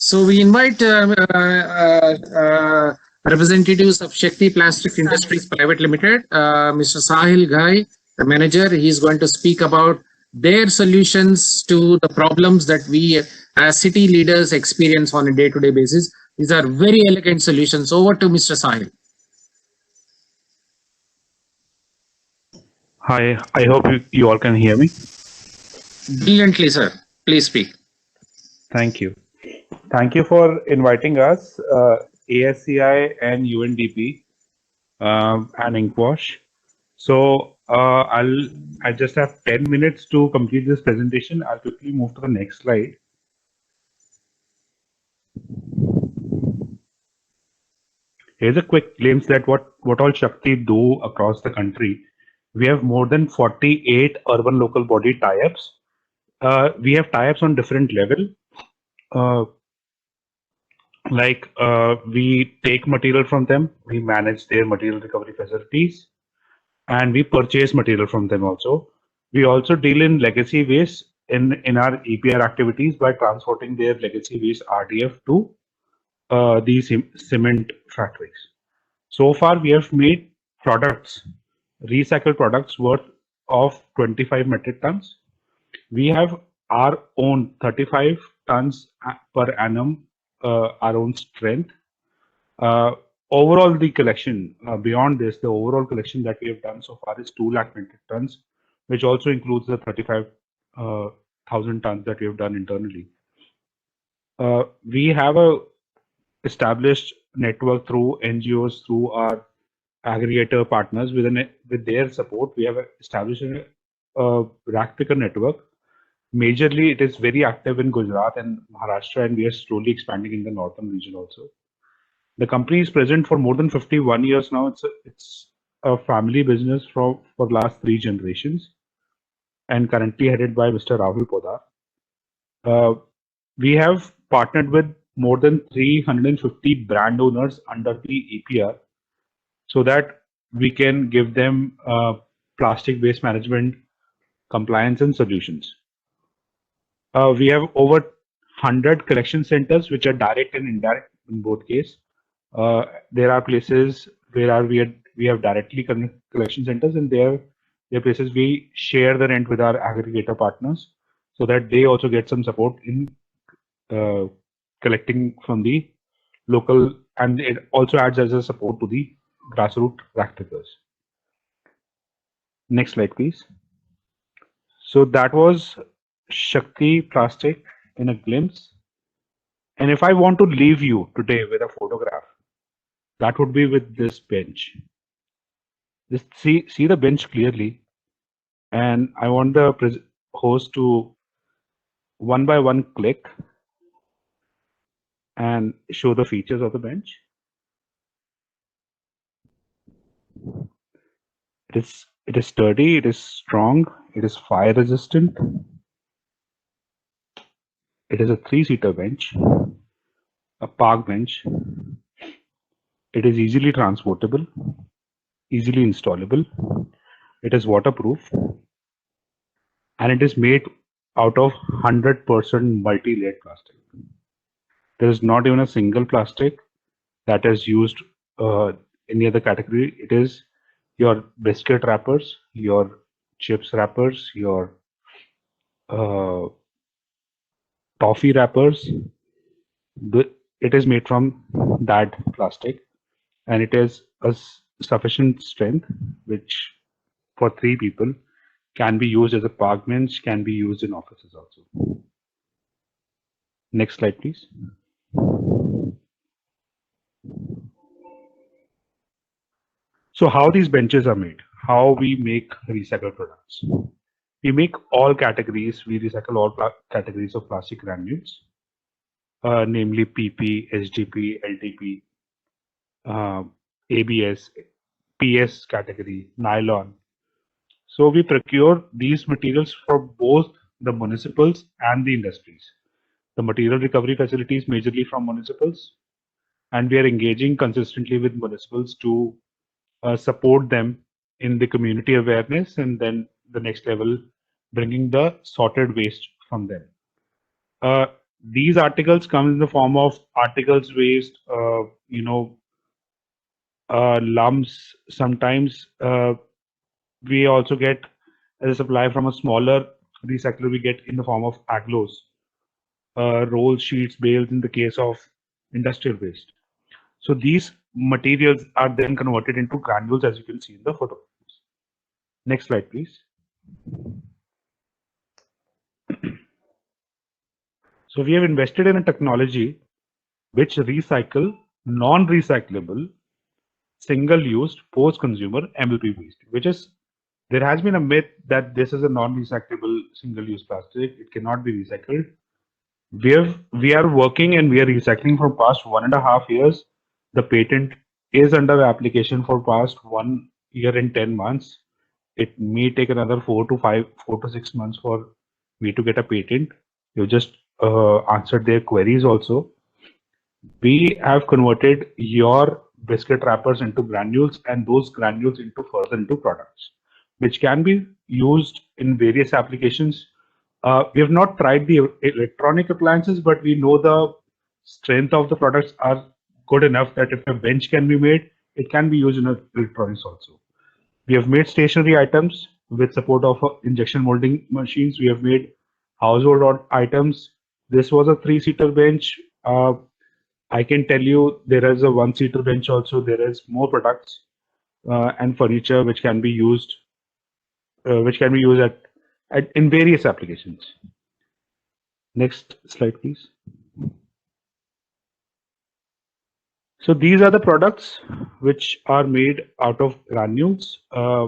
So we invite representatives of Shakti Plastic Industries Private Limited, Mr. Sahil Ghai, the manager. He's going to speak about their solutions to the problems that we as city leaders experience on a day-to-day basis. These are very elegant solutions. Over to Mr. Sahil. Hi, I hope you all can hear me. Brilliantly, sir. Please speak. Thank you. Thank you for inviting us, ASCI and UNDP and Inkwash. So I just have 10 minutes to complete this presentation. I'll quickly move to the next slide. Here's a quick glimpse at what all Shakti do across the country. We have more than 48 urban local body tie-ups. We have tie-ups on different level. Uh, we take material from them, we manage their material recovery facilities, and we purchase material from them also. We also deal in legacy waste in our EPR activities by transporting their legacy waste RDF to these cement factories. So far, we have made products, recycled products worth of 25 metric tons. We have our own 35 tons per annum, our own strength. Overall, the collection, beyond this, the overall collection that we have done so far is 2 lakh metric tons, which also includes the 35,000 tons that we have done internally. We have a established network through NGOs, through our aggregator partners. With their support, we have established a rack picker network. Majorly, it is very active in Gujarat and Maharashtra, and we are slowly expanding in the northern region also. The company is present for more than 51 years now. It's a family business for last 3 generations, and currently headed by Mr. Rahul Podar. We have partnered with more than 350 brand owners under the EPR, so that we can give them plastic waste management compliance and solutions. We have over 100 collection centers, which are direct and indirect in both cases. There are places where we have directly collection centers, and there are places we share the rent with our aggregator partners, so that they also get some support in collecting from the local, and it also adds as a support to the grassroots rack pickers. Next slide, please. So that was Shakti Plastic in a glimpse. And if I want to leave you today with a photograph, that would be with this bench. Just see the bench clearly, and I want the host to one by one click and show the features of the bench. It is sturdy, it is strong, it is fire resistant. It is a 3-seater bench, a park bench. It is easily transportable, easily installable. It is waterproof, and it is made out of 100% multi-layered plastic. There is not even a single plastic that is used any other category. It is your biscuit wrappers, your chips wrappers, your toffee wrappers. It is made from that plastic, and it is a sufficient strength, which for 3 people can be used as a park bench, can be used in offices also. Next slide, please. So how these benches are made, how we make recycled products. We make all categories, we recycle all categories of plastic granules, namely PP, HDP, LDP, ABS, PS category, nylon. So we procure these materials from both the municipals and the industries. The material recovery facilities majorly from municipals, and we are engaging consistently with municipals to support them in the community awareness, and then the next level, bringing the sorted waste from them. These articles come in the form of articles waste, lumps. Sometimes we also get as a supply from a smaller recycler. We get in the form of aglos, roll sheets, bales in the case of industrial waste. So these materials are then converted into granules, as you can see in the photo. Next slide, please. So we have invested in a technology which recycle non-recyclable, single-use, post-consumer MLP waste, which is, there has been a myth that this is a non-recyclable single-use plastic. It cannot be recycled. We are working and we are recycling for past 1.5 years. The patent is under application for past 1 year and 10 months. It may take another 4 to 6 months for me to get a patent. You just answered their queries also. We have converted your biscuit wrappers into granules and those granules into products, which can be used in various applications. We have not tried the electronic appliances, but we know the strength of the products are good enough that if a bench can be made, it can be used in electronics also. We have made stationary items with support of injection molding machines. We have made household items. This was a 3-seater bench. I can tell you there is a 1-seater bench also. There is more products and furniture which can be used in various applications. Next slide, please. So these are the products which are made out of granules. A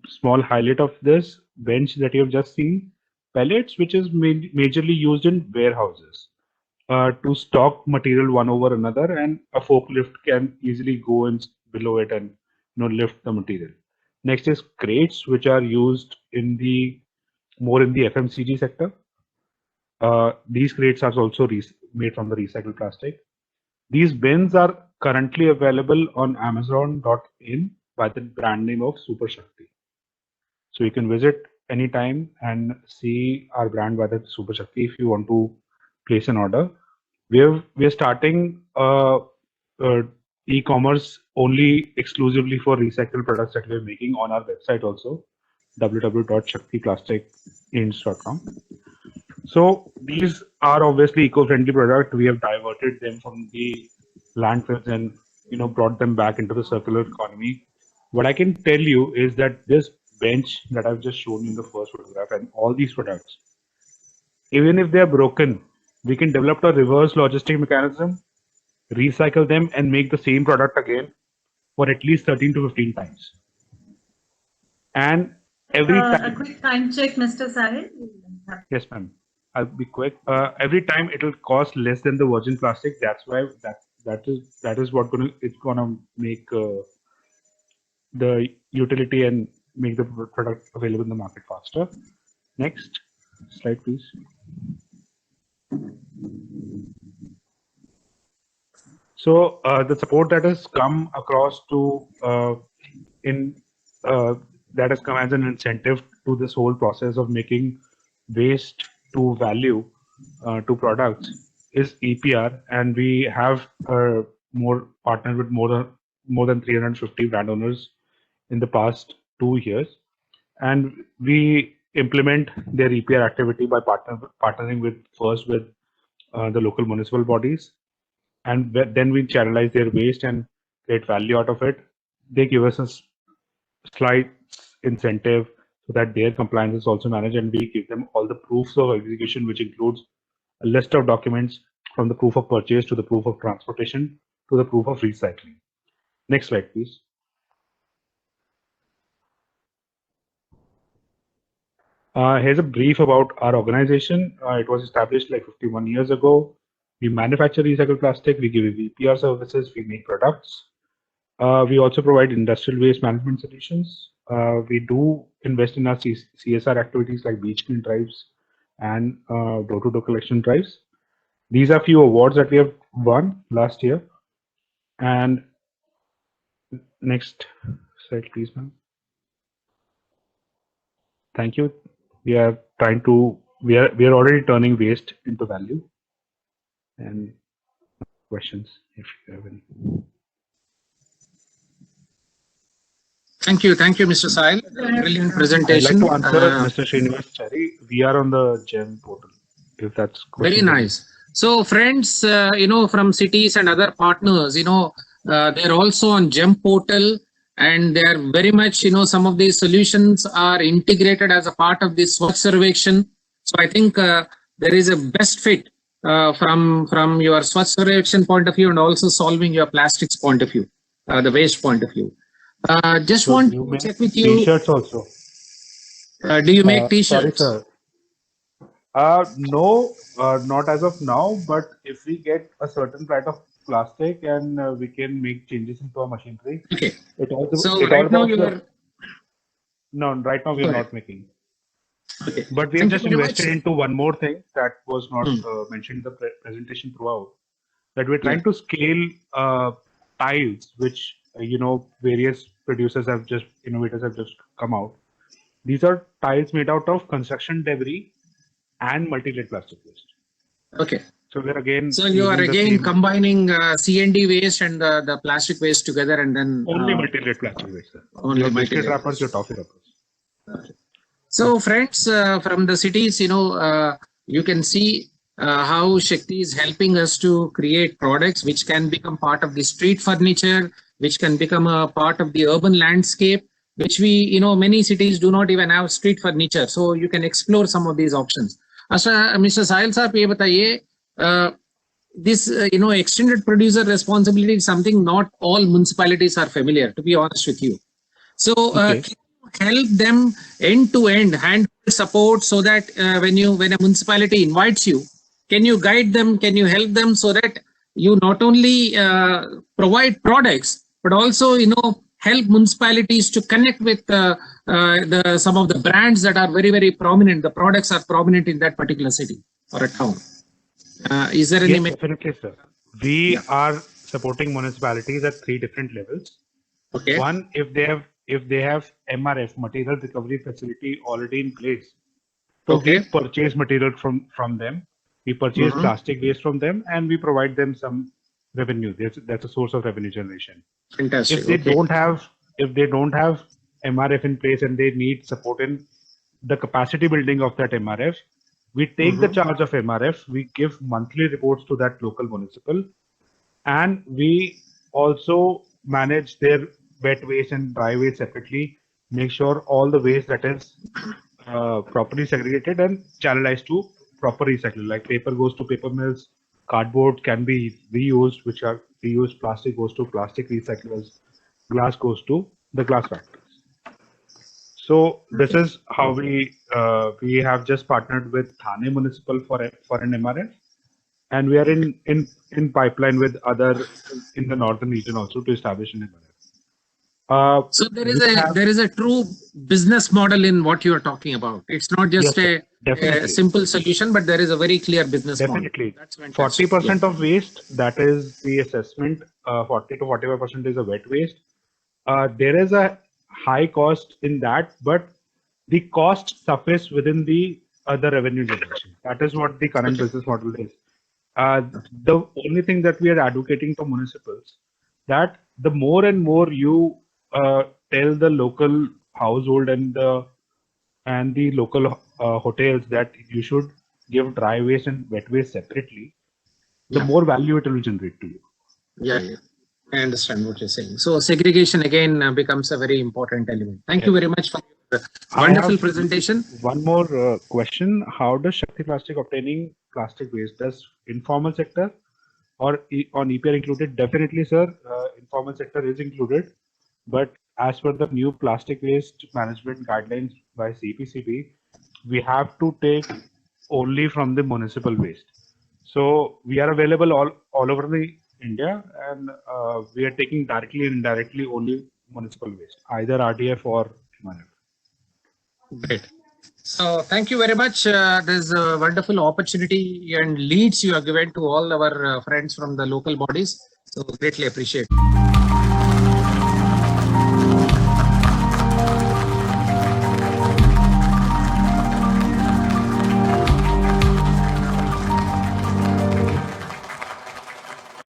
small highlight of this bench that you have just seen, pellets, which is majorly used in warehouses to stock material one over another, and a forklift can easily go in below it and lift the material. Next is crates, which are used more in the FMCG sector. These crates are also made from the recycled plastic. These bins are currently available on Amazon.in by the brand name of Super Shakti. So you can visit anytime and see our brand by the Super Shakti if you want to place an order. We're starting e-commerce only exclusively for recycled products that we're making on our website also, www.shaktiplasticins.com. So these are obviously eco-friendly products. We have diverted them from the landfills and brought them back into the circular economy. What I can tell you is that this bench that I've just shown you in the first photograph and all these products, even if they are broken, we can develop a reverse logistic mechanism, recycle them and make the same product again for at least 13 to 15 times. And every time, a quick time check, Mr. Sahil. Yes, ma'am. I'll be quick. Every time it will cost less than the virgin plastic. That's why that is what it's gonna make the utility and make the product available in the market faster. Next slide, please. So the support that has come across that has come as an incentive to this whole process of making waste to value to products is EPR, and we have more partnered with more than 350 brand owners in the past 2 years, and we implement their EPR activity by partnering with the local municipal bodies, and then we channelize their waste and create value out of it. They give us a slight incentive so that their compliance is also managed, and we give them all the proofs of execution, which includes a list of documents from the proof of purchase to the proof of transportation to the proof of recycling. Next slide, please. Here's a brief about our organization. It was established like 51 years ago. We manufacture recycled plastic, we give EPR services, we make products. We also provide industrial waste management solutions. We do invest in our CSR activities like beach clean drives and door-to-door collection drives. These are few awards that we have won last year. And next slide, please, ma'am. Thank you. We are trying to we are already turning waste into value. And questions, if you have any. Thank you, Mr. Sahil. Brilliant I'd presentation. like to answer Mr. Srinivas Chari. We are on the GEM portal, if that's Very question. nice. So friends, from cities and other partners, they're also on GEM portal, and they're very much, some of these solutions are integrated as a part of this Swachh Sarvekshan. So I think there is a best fit from your Swachh Sarvekshan point of view and also solving your plastics point of view, the waste point of view. Just want to check with you. T-shirts also. Do you make T-shirts? Sorry, sir. No, not as of now. But if we get a certain type of plastic and we can make changes into our machinery. Okay. So right now you are. No, right now we are not making. Okay. But we have just invested into one more thing that was not mentioned in the presentation throughout. That we're trying to scale tiles, which various innovators have just come out. These are tiles made out of construction debris and multi-layered plastic waste. Okay. So we're again. So you are again combining C&D waste and the plastic waste together, and then only multi-layered plastic waste. Sir. Only your multi-layered wrappers, your toffee wrappers. Okay. So friends, from the cities, you can see how Shakti is helping us to create products which can become part of the street furniture, which can become a part of the urban landscape, which we, many cities do not even have street furniture. So you can explore some of these options. Mr. Sahil sir, ye bataiye, this, extended producer responsibility is something not all municipalities are familiar, to be honest with you. So can you help them end to end, hand support, so that when a municipality invites you, can you guide them, can you help them, so that you not only provide products, but also, help municipalities to connect with some of the brands that are very, very prominent. The products are prominent in that particular city or a town. Is there any? Yes, definitely, sir. We are supporting municipalities at 3 different levels. Okay. One, if they have MRF, material recovery facility, already in place. So we purchase material from them. We purchase plastic waste from them, and we provide them some revenue. That's a source of revenue generation. Fantastic. If they don't have MRF in place and they need support in the capacity building of that MRF, we take the charge of MRF. We give monthly reports to that local municipal, and we also manage their wet waste and dry waste separately. Make sure all the waste that is properly segregated and channelized to proper recycling. Like paper goes to paper mills, cardboard can be reused, which are reused, plastic goes to plastic recyclers, glass goes to the glass factories. So this is how we have just partnered with Thane Municipal for an MRF, and we are in pipeline with other in the northern region also to establish an MRF. So there is a true business model in what you are talking about. It's not just a simple solution, but there is a very clear business model. Definitely. 40% of waste, that is the assessment. 40 to 45% is a wet waste. There is a high cost in that, but the cost surface within the other revenue generation. That is what the current business model is. The only thing that we are advocating to municipals, that the more and more you tell the local household and the local hotels that you should give dry waste and wet waste separately, the more value it will generate to you. Yeah. I understand what you're saying. So segregation again becomes a very important element. Thank you very much for the wonderful presentation. One more question. How does Shakti Plastic obtaining plastic waste? Does informal sector or on EPR included? Definitely, sir. Informal sector is included. But as per the new plastic waste management guidelines by CPCB, we have to take only from the municipal waste. So we are available all over the India, and we are taking directly and indirectly only municipal waste, either RDF or MRF. Great. So thank you very much. There's a wonderful opportunity and leads you are given to all our friends from the local bodies. So greatly appreciate it.